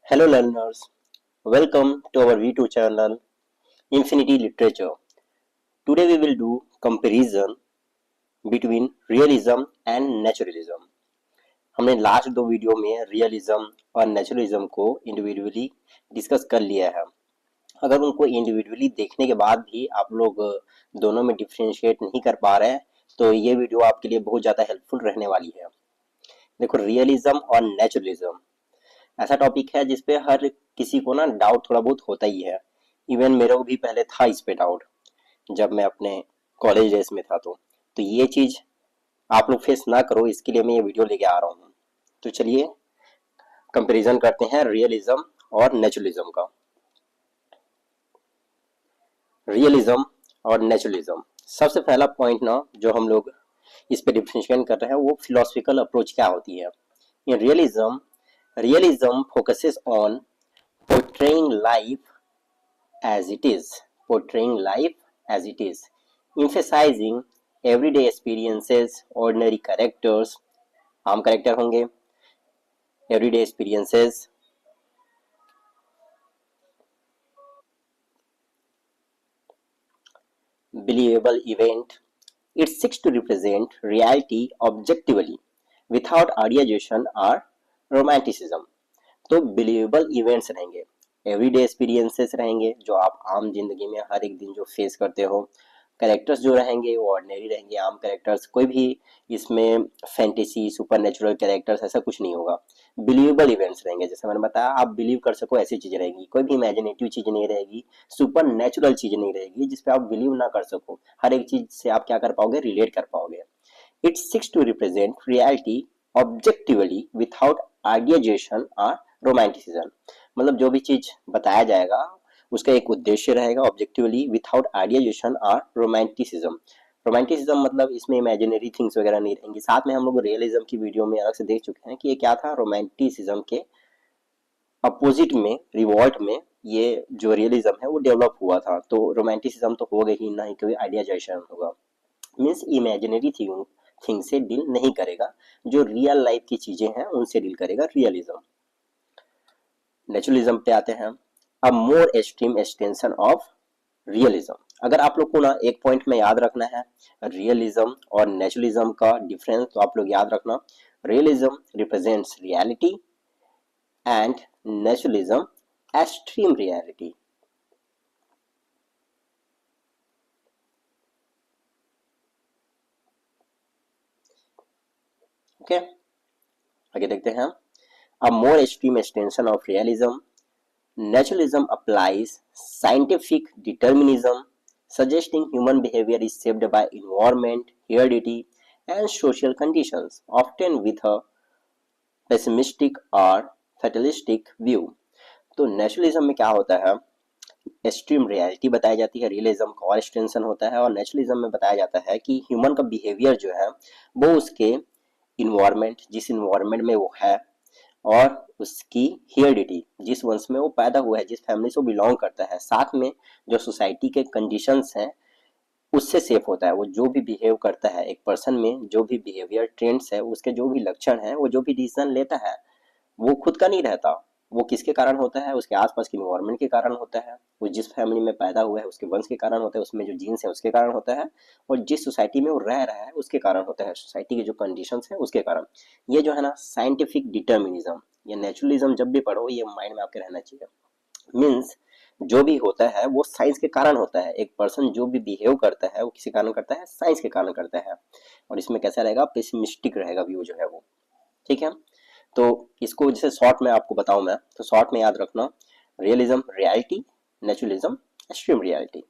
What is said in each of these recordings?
Hello learners, welcome to our V2 channel Infinity Literature. Today we will do comparison between realism and naturalism. हमने last दो video में realism और naturalism को individually discuss कर लिया है। अगर उनको इंडिविजुअली देखने के बाद भी आप लोग दोनों में डिफ्रेंशिएट नहीं कर पा रहे हैं तो ये वीडियो आपके लिए बहुत ज़्यादा हेल्पफुल रहने वाली है। देखो, रियलिज्म और नेचुरलिज्म ऐसा टॉपिक है जिसपे हर किसी को ना डाउट थोड़ा बहुत होता ही है। इवन मेरे को भी पहले था इस पे डाउट, जब मैं अपने कॉलेज डेज में था। तो ये चीज आप लोग फेस ना करो, इसके लिए मैं ये वीडियो लेके आ रहा हूँ। तो चलिए कंपैरिजन करते हैं रियलिज्म और नेचुरलिज्म का। रियलिज्म और नेचुरलिज्म, सबसे पहला पॉइंट ना जो हम लोग इस पे डिफरेंशिएट कर रहे हैं वो फिलोसफिकल अप्रोच क्या होती है। In realism focuses on portraying life as it is, portraying life as it is, emphasizing everyday experiences, ordinary characters, आम करेक्टर होंगे, everyday experiences, believable event. It seeks to represent reality objectively without idealization or romanticism. तो believable events रहेंगे, everyday experiences रहेंगे जो आप आम जिंदगी में हर एक दिन जो फेस करते हो। कैरेक्टर्स जो रहेंगे वो ऑर्डिनरी रहेंगे, आम कैरेक्टर्स, कोई भी इसमें फैंटेसी सुपर नेचुरल कैरेक्टर्स ऐसा कुछ नहीं होगा। बिलीवेबल इवेंट्स रहेंगे, जैसे मैंने बताया आप बिलीव कर सको ऐसी चीजें रहेंगी, कोई भी इमेजिनेटिव चीज नहीं रहेगी, सुपर नेचुरल चीज नहीं रहेगी जिसपे आप बिलीव ना कर सको। हर एक चीज से आप क्या कर पाओगे, रिलेट कर पाओगे। It seeks to represent reality objectively without idealisation और रोमांटिसिज्म। मतलब जो भी चीज बताया जाएगा उसका एक उद्देश्य रहेगा, ऑब्जेक्टिवली विदाउट आइडियाइजेशन और रोमांटिसिज्म। रोमांटिसिज्म मतलब इसमें इमेजिनरी थिंग्स वगैरह नहीं रहेंगी। साथ में हम लोग रियलिज्म की वीडियो में अलग से देख चुके हैं कि ये क्या था, रोमांटिसिज्म के अपोजिट में, रिवॉल्ट में ये जो रियलिज्म है वो डेवलप हुआ था। तो रोमांटिसिज्म तो होगा ही ना ही, कोई आइडियाइजेशन होगा। मीन्स इमेजिनरी थिंग से डील नहीं करेगा, जो रियल लाइफ की चीजें हैं उनसे डील करेगा रियलिज्म। नेचुरलिज्म पे आते हैं, a more extreme extension of realism. अगर आप लोग को ना एक पॉइंट में याद रखना है रियलिज्म और नेचुरलिज्म का डिफरेंस, तो आप लोग याद रखना, realism represents reality and naturalism extreme reality. Okay, आगे देखते हैं, a more extreme extension of realism, naturalism applies scientific determinism, suggesting human behavior is shaped by environment, heredity, and social conditions, often with a pessimistic or fatalistic view. तो naturalism में क्या होता है, extreme reality बताई जाती है, realism का और एक्सटेंशन होता है, और नेचुरलिज्म में बताया जाता है कि ह्यूमन का बिहेवियर जो है वो उसके इन्वायरमेंट, जिस इन्वायरमेंट में वो है, और उसकी हेरिडिटी, जिस वंश में वो पैदा हुआ है, जिस फैमिली से वो बिलोंग करता है, साथ में जो सोसाइटी के कंडीशंस हैं उससे सेफ होता है। वो जो भी बिहेव करता है, एक पर्सन में जो भी बिहेवियर ट्रेंड्स है, उसके जो भी लक्षण है, वो जो भी डिसीजन लेता है वो खुद का नहीं रहता, वो किसके कारण होता है, उसके आसपास के इन्वायरमेंट के कारण होता है, वो जिस फैमिली में पैदा हुआ है उसके वंश के कारण होता है, उसमें जो जीन्स है उसके कारण होता है, और जिस सोसाइटी में वो रह रहा है उसके कारण होता है, सोसाइटी के जो कंडीशंस है उसके कारण। ये जो है ना साइंटिफिक डिटर्मिनिज्म, ये नेचुरलिज्म जब भी पढ़ो ये माइंड में आपके रहना चाहिए। मीन्स जो भी होता है वो साइंस के कारण होता है, एक पर्सन जो भी बिहेव करता है वो किसी कारण करता है, साइंस के कारण करता है। और इसमें कैसा रहेगा, पेसिमिस्टिक रहेगा व्यू जो है वो, ठीक है। तो इसको जैसे शॉर्ट में आपको बताऊं मैं, तो शॉर्ट में याद रखना, realism reality, naturalism extreme reality.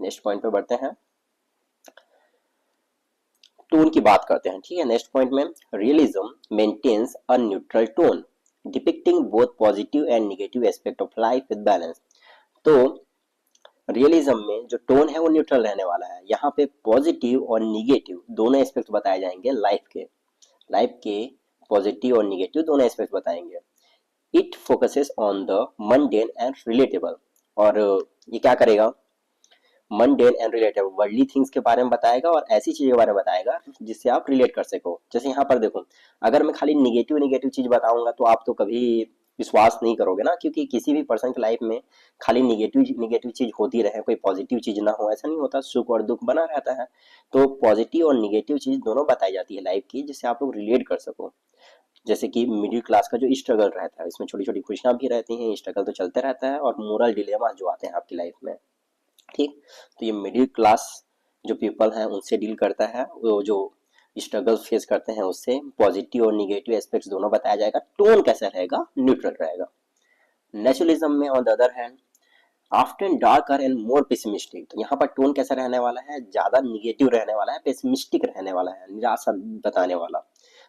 Next point पे बढ़ते हैं, टोन की बात करते हैं, ठीक है। नेक्स्ट पॉइंट में, realism maintains a neutral tone depicting both positive and negative aspect of life with balance. तो रियलिज्म में जो टोन है वो न्यूट्रल रहने वाला है। यहाँ पे पॉजिटिव और निगेटिव दोनों एस्पेक्ट बताए जाएंगे लाइफ के पॉजिटिव और निगेटिव दोनों एस्पेक्ट बताएंगे। It focuses on the mundane and relatable, और ये क्या करेगा, mundane and relatable worldly things के बारे में बताएगा और ऐसी चीजों के बारे में बताएगा जिससे आप रिलेट कर सको। जैसे यहाँ पर देखो, अगर मैं खाली निगेटिव निगेटिव चीज बताऊंगा तो आप तो कभी विश्वास नहीं करोगे ना, क्योंकि किसी भी पर्सन की लाइफ में खाली निगेटिव निगेटिव चीज होती रहे, कोई पॉजिटिव चीज ना हो, ऐसा नहीं होता, सुख और दुख बना रहता है। तो पॉजिटिव और निगेटिव चीज दोनों बताई जाती है लाइफ की, जिससे आप लोग रिलेट कर सको। जैसे कि मिडिल क्लास का जो स्ट्रगल रहता है, इसमें छोटी छोटी खुशियां भी रहती हैं, स्ट्रगल तो चलते रहता है, और मोरल डिलेमा जो आते हैं आपकी लाइफ में। ठीक, तो ये मिडिल क्लास जो पीपल हैं उनसे डील करता है, वो जो स्ट्रगल फेस करते हैं उससे। पॉजिटिव और निगेटिव एस्पेक्ट्स दोनों बताया जाएगा। टोन कैसा रहेगा, न्यूट्रल रहेगा। नेचुरलिज्म में on the other hand often darker and more pessimistic, तो यहाँ पर टोन कैसा रहने वाला है, ज्यादा निगेटिव रहने वाला है, पेसिमिस्टिक रहने वाला है, निराशा बताने वाला।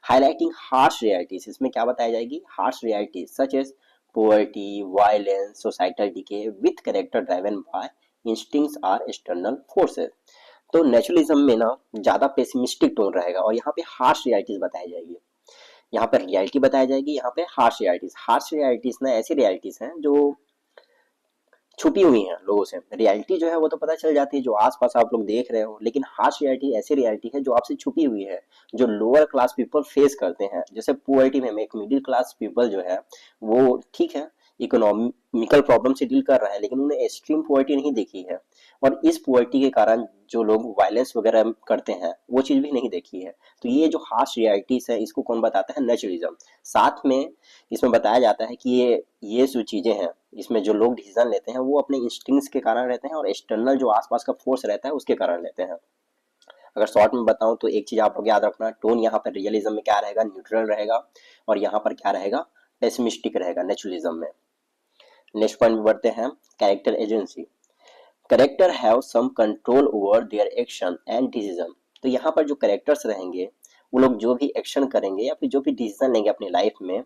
हाईलाइटिंग हार्श रियलिटीज, इसमें क्या बताई जाएगी, harsh realities such as poverty, violence, societal decay with character driven by instincts or external forces। तो नेचुरलिज्म में ना ज्यादा पेसिमिस्टिक टोन रहेगा, और यहाँ पे हार्श रियलिटीज बताई जाएगी। यहाँ पर रियलिटी बताई जाएगी, यहाँ पे हार्श रियलिटीज। हार्श रियलिटीज ना ऐसी रियलिटीज हैं जो छुपी हुई हैं लोगों से। रियलिटी जो है वो तो पता चल जाती है, जो आसपास आप लोग देख रहे हो, लेकिन हार्श रियलिटी ऐसी रियलिटी है जो आपसे छुपी हुई है, जो लोअर क्लास पीपल फेस करते हैं। जैसे पुअर्टी में एक मिडिल क्लास पीपल जो है वो ठीक है, इकोनॉमिकल प्रॉब्लम से डील कर रहा है, लेकिन उन्हें एक्सट्रीम पुअर्टी नहीं देखी है, और इस पुअर्टी के कारण जो लोग वायलेंस वगैरह करते हैं वो चीज भी नहीं देखी है। तो ये जो हार्श रियलिटीज है इसको कौन बताता है, नेचुरलिज्म। साथ में इसमें बताया जाता है कि ये जो चीजें हैं, इसमें जो लोग डिसीजन लेते हैं वो अपने इंस्टिंक्ट्स के कारण रहते हैं, और एक्सटर्नल जो आसपास का फोर्स रहता है उसके कारण लेते हैं। अगर शॉर्ट में बताऊं तो एक चीज आप लोग याद रखना, टोन यहाँ पर रियलिज्म में क्या रहेगा, न्यूट्रल रहेगा, और यहाँ पर क्या रहेगा, पेसिमिस्टिक रहेगा नेचुरलिज्म में। नेक्स्ट पॉइंट में बढ़ते हैं, character agency. Character have some control over their action and decision. तो यहाँ पर जो कैरेक्टर्स रहेंगे वो लोग जो भी एक्शन करेंगे या फिर जो भी डिसीजन लेंगे अपनी लाइफ में,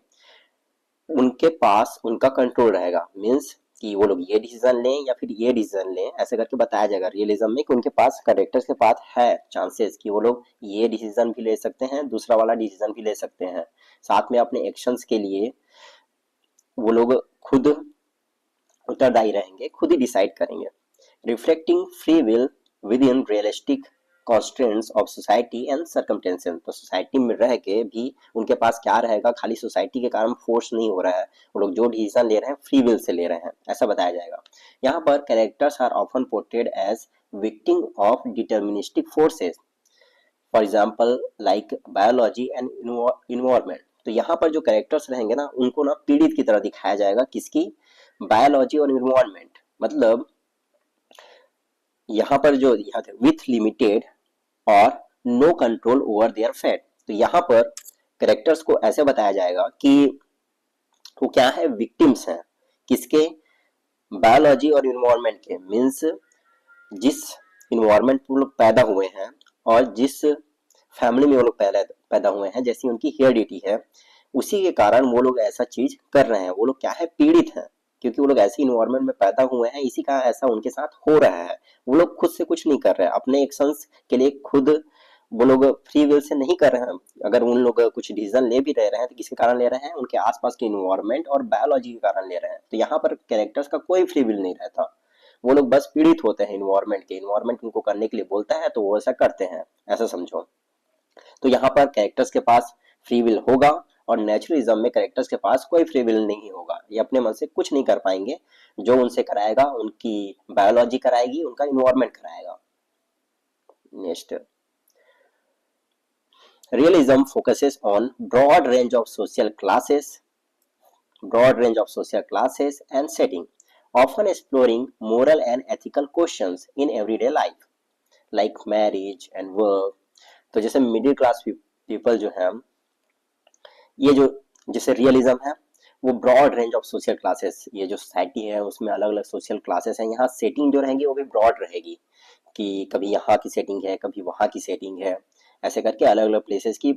उनके पास उनका कंट्रोल रहेगा। मीन्स कि वो लोग ये डिसीजन लें या फिर ये डिसीजन लें, ऐसे करके बताया जाएगा रियलिज्म में कि उनके पास, कैरेक्टर्स के पास है चांसेस कि वो लोग ये डिसीजन भी ले सकते हैं, दूसरा वाला डिसीजन भी ले सकते हैं। साथ में अपने एक्शंस के लिए वो लोग खुद उत्तरदायी रहेंगे, खुद ही डिसाइड करेंगे। Reflecting free will with in realistic constants of society and circumstances. तो सोसाइटी में रह के भी उनके पास क्या रहेगा, खाली सोसाइटी के कारण फोर्स नहीं हो रहा है, वो लोग जो डिसीजन ले रहे हैं फ्री विल से ले रहे हैं, ऐसा बताया जाएगा। यहाँ पर characters are often portrayed as victim of deterministic forces, for example like biology and environment. तो यहाँ पर जो कैरेक्टर्स रहेंगे ना उनको ना पीड़ित की तरह दिखाया जाएगा, किसकी, बायोलॉजी और इन्वायरमेंट। मतलब यहाँ पर जो यहाँ थे विथ लिमिटेड और no control over their fate. तो यहाँ पर कैरेक्टर्स को ऐसे बताया जाएगा कि वो क्या है, विक्टिम्स हैं, किसके, बायोलॉजी और इन्वायरमेंट के। मीन्स जिस इन्वायरमेंट में वो लोग पैदा हुए हैं और जिस फैमिली में वो लोग पैदा पैदा हुए हैं, जैसी उनकी हेरिडिटी है, उसी के कारण वो लोग ऐसा चीज कर रहे हैं। वो लोग क्या है, पीड़ित हैं, क्योंकि वो लोग ऐसे इन्वायरमेंट में पैदा हुए हैं, इसी का ऐसा उनके साथ हो रहा है। वो लोग खुद से कुछ नहीं कर रहे हैं, अपने एक्शंस के लिए खुद वो लोग फ्री विल से नहीं कर रहे हैं। अगर उन लोग कुछ डिसीजन ले भी रहे हैं तो किसके कारण ले रहे हैं, उनके आसपास के इन्वायरमेंट और बायोलॉजी के कारण ले रहे हैं। तो यहाँ पर कैरेक्टर्स का कोई फ्री विल नहीं रहता, वो लोग बस पीड़ित होते हैं इन्वायरमेंट के, इन्वायरमेंट उनको करने के लिए बोलता है तो वो ऐसा करते हैं, ऐसा समझो। तो यहाँ पर कैरेक्टर्स के पास फ्री विल होगा, और नेचुरलिज्म में कैरेक्टर्स के पास कोई फ्री विल नहीं होगा, ये अपने मन से कुछ नहीं कर पाएंगे। जो उनसे कराएगा उनकी बायोलॉजी कराएगी, उनका इन्वायरमेंट कराएगा। Next, realism focuses on broad range of social classes and setting, often exploring moral and ethical questions in everyday life like marriage and work। तो जैसे मिडिल क्लास पीपल जो है, ये जो जैसे रियलिज्म है वो broad range of social classes, ये जो सोसाइटी है उसमें अलग अलग सोशल क्लासेस हैं, यहाँ सेटिंग जो रहेगी वो भी ब्रॉड रहेगी, कि कभी यहाँ की सेटिंग है, कभी वहाँ की सेटिंग है, ऐसे करके अलग अलग प्लेसेस की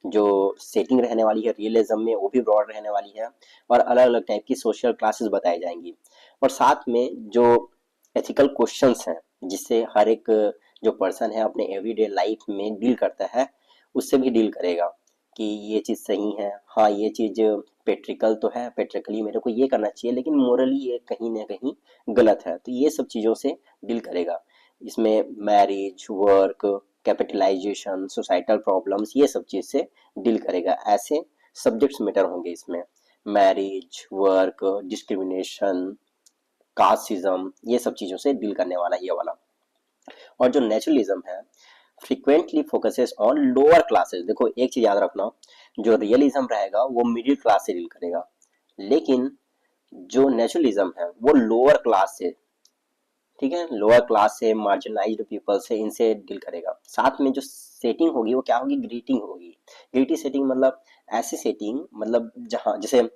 जो सेटिंग रहने वाली है रियलिज्म में वो भी ब्रॉड रहने वाली है, और अलग अलग टाइप की सोशल क्लासेस बताई जाएंगी। और साथ में जो एथिकल क्वेश्चंस हैं, जिससे हर एक जो पर्सन है अपने एवरीडे लाइफ में डील करता है, उससे भी डील करेगा कि ये चीज़ सही है, हाँ ये चीज़ पेट्रिकल तो है, पेट्रिकली मेरे को ये करना चाहिए, लेकिन मोरली ये कहीं ना कहीं गलत है। तो ये सब चीज़ों से डील करेगा। इसमें marriage, work, capitalization, societal problems, ये सब चीज़ से डील करेगा। ऐसे सब्जेक्ट्स मैटर होंगे इसमें। मैरिज, वर्क, डिस्क्रिमिनेशन, कास्टिज्म, ये सब चीजों से डील करने वाला ये वाला। और जो नेचुरलिज्म है frequently focuses on lower classes. देखो एक चीज याद रखना, जो रियलिज्म रहेगा वो मिडिल क्लास से डील करेगा, लेकिन जो नेचुरलिज्म है वो लोअर क्लास से, ठीक है, लोअर क्लास से, मार्जिनलाइज्ड पीपल से, इनसे डील करेगा। साथ में जो सेटिंग होगी वो क्या होगी, ग्रीटिंग होगी। ग्रीटी सेटिंग मतलब ऐसी सेटिंग, मतलब जहाँ जैसे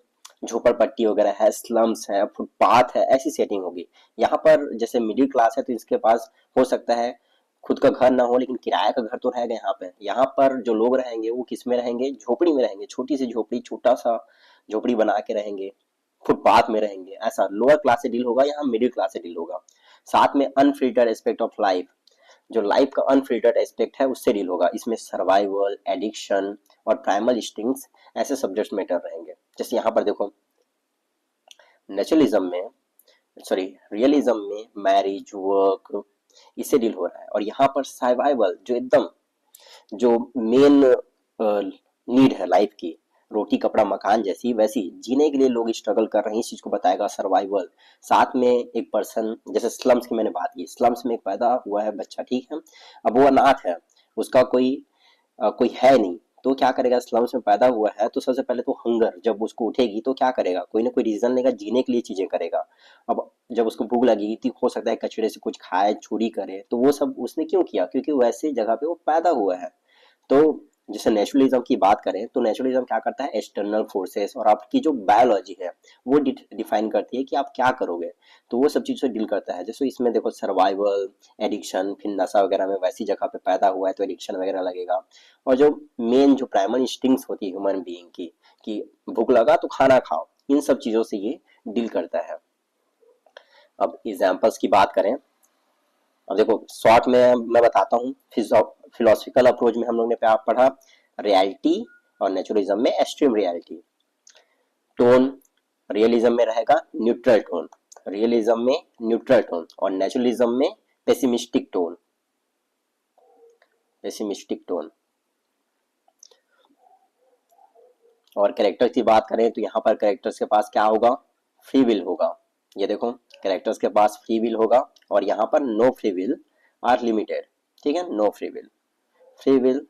झोपड़पट्टी वगैरह है, स्लम्स है, फुटपाथ है, ऐसी सेटिंग होगी। यहाँ पर जैसे मिडिल क्लास है तो इसके पास हो सकता है खुद का घर ना हो लेकिन किराए का घर तो रहेगा। यहाँ पर जो लोग रहेंगे वो किस में रहेंगे, झोपड़ी में रहेंगे, छोटी सी झोपड़ी, छोटा सा झोपड़ी बना के रहेंगे, फुटपाथ में रहेंगे। ऐसा लोअर क्लास से डील होगा, यहाँ मिडिल क्लास से डील होगा। साथ में अनफिल्टर्ड एस्पेक्ट ऑफ लाइफ, जो लाइफ का अनफिल्टर्ड एस्पेक्ट है उससे डील होगा। इसमें सर्वाइवल, एडिक्शन और प्राइमल इंस्टिंक्ट्स ऐसे सब्जेक्ट मैटर रहेंगे। जैसे यहाँ पर देखो नेचुरलिज्म में, सॉरी रियलिज्म में मैरिज, वर्क, इससे डील हो रहा है। और यहाँ पर सर्वाइवल जो एकदम जो मेन नीड है लाइफ की, रोटी कपड़ा मकान जैसी वैसी जीने के लिए लोग स्ट्रगल कर रहे हैं, इस चीज को बताएगा सर्वाइवल। साथ में एक पर्सन, जैसे स्लम्स की मैंने बात की, स्लम्स में एक पैदा हुआ है बच्चा, ठीक है, अब वो अनाथ है, उसका कोई है नहीं, तो क्या करेगा, स्लम्स में पैदा हुआ है तो सबसे पहले तो हंगर जब उसको उठेगी तो क्या करेगा, कोई ना कोई रीजन लेगा, जीने के लिए चीजें करेगा। अब जब उसको भूख लगेगी तो हो सकता है कचड़े से कुछ खाए, चोरी करे, तो वो सब उसने क्यों किया, क्योंकि वैसे जगह पे वो पैदा हुआ है। तो जैसे नेचुरलिज्म की बात करें तो नेचुरलिज्म क्या करता है, एक्सटर्नल फोर्सेस और आपकी जो बायोलॉजी है वो डिफाइन करती है कि आप क्या करोगे, तो वो सब चीजों से डील करता है। जैसे इसमें देखो सर्वाइवल, एडिक्शन, फिर नशा वगैरह में वैसी जगह पे पैदा हुआ है तो एडिक्शन वगैरह लगेगा। और जो मेन जो प्राइमरी इंस्टिंक्ट्स होती है ह्यूमन बीइंग की, कि भूख लगा तो खाना खाओ, इन सब चीजों से ये डील करता है। अब एग्जाम्पल्स की बात करें, अब देखो शॉर्ट में मैं बताता हूँ। फिलोसफिकल अप्रोच में हम लोग ने पढ़ा रियलिटी, और नेचुरलिज्म में एक्सट्रीम रियलिटी। टोन रियलिज्म में रहेगा न्यूट्रल टोन, रियलिज्म में न्यूट्रल टोन, और नेचुरलिज्म में पेसिमिस्टिक टोन, पेसिमिस्टिक टोन। और कैरेक्टर्स की बात करें तो यहाँ पर कैरेक्टर्स के पास क्या होगा, फ्री विल होगा। ये देखो कैरेक्टर्स के पास फ्री विल होगा, और यहाँ पर no free will are limited, ठीक है, no free will, free will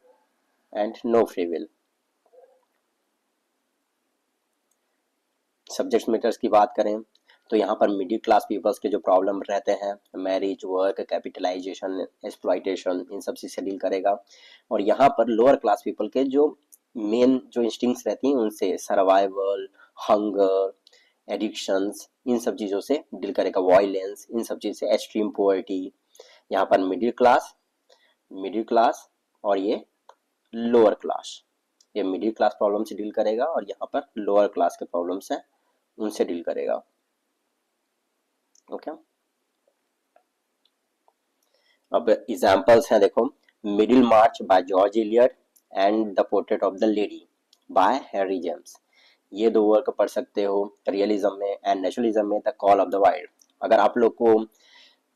and no free will. Subject matters की बात करें तो यहाँ पर मिडिल क्लास पीपल्स के जो प्रॉब्लम रहते हैं, मैरिज, वर्क, कैपिटलाइजेशन, एक्सप्लॉइटेशन, इन सब चीज से डील करेगा। और यहाँ पर लोअर क्लास पीपल के जो मेन जो इंस्टिंक्ट्स रहती हैं उनसे सर्वाइवल, हंगर, एडिक्शंस, इन सब चीजों से डील करेगा, वायलेंस, इन सब चीज से, एक्सट्रीम पोवर्टी। यहाँ पर मिडिल क्लास और ये लोअर क्लास, ये मिडिल क्लास प्रॉब्लम से डील करेगा, और यहाँ पर लोअर क्लास के प्रॉब्लम्स हैं उनसे डील करेगा। ओके, अब एग्जांपल्स हैं देखो, middle March by George Eliot and the Portrait of the Lady bye Harry James. ये दो वर्क पढ़ सकते हो रियलिज्म में, एंड नेचुरलिज्म में the Call of the wild. अगर आप लोग को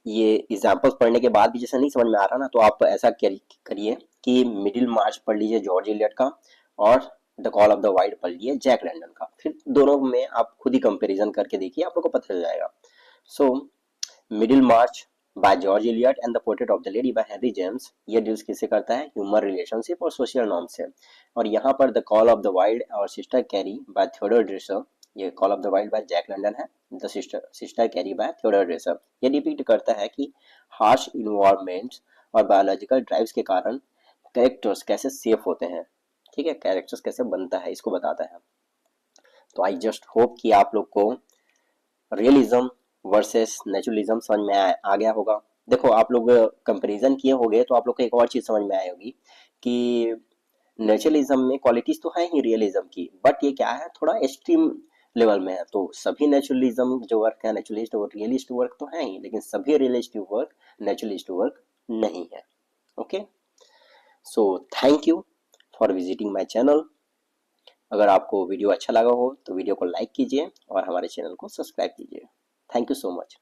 ये एग्जांपल्स पढ़ने के बाद भी जैसे नहीं समझ में आ रहा ना, तो आप ऐसा करिए कि मिडिल मार्च पढ़ लीजिए जॉर्ज इलियट का, और the Call of the wild पढ़ लीजिए जैक लैंडन का, फिर दोनों में आप खुद ही कंपैरिजन करके देखिए, आप लोग को पता चल जाएगा। So Middlemarch by George Eliot and the Portrait of the Lady by Henry James, ये डील्स किससे करता है, ह्यूमन रिलेशनशिप और सोशल नॉर्म से। और यहाँ पर the Call of the Wild और Sister Carrie by Theodore Dreiser, ये Call of the Wild by Jack London है, the Sister Carrie by Theodore Dreiser, ये डिपिक्ट करता है कि हार्श इन्वायरमेंट और बायोलॉजिकल ड्राइव्स के कारण कैरेक्टर्स कैसे सेफ होते हैं, ठीक है, कैरेक्टर्स कैसे बनता है इसको बताता है। तो आई जस्ट होप कि आप लोग को रियलिज्म वर्सेस नेचुरलिज्म समझ में आ गया होगा। देखो आप लोग कंपैरिजन किए होंगे तो आप लोग को एक और चीज समझ में आई होगी कि नेचुरलिज्म में क्वालिटीज तो है ही रियलिज्म की, बट ये क्या है, थोड़ा एक्सट्रीम लेवल में है। तो सभी नेचुरलिज्म जो वर्क है, नेचुरलिस्ट और रियलिस्ट वर्क तो है ही, लेकिन सभी रियलिस्ट वर्क नेचुरलिस्ट वर्क नहीं है। Okay, so thank you for visiting my channel. अगर आपको वीडियो अच्छा लगा हो तो वीडियो को लाइक कीजिए और हमारे चैनल को सब्सक्राइब कीजिए। Thank you so much.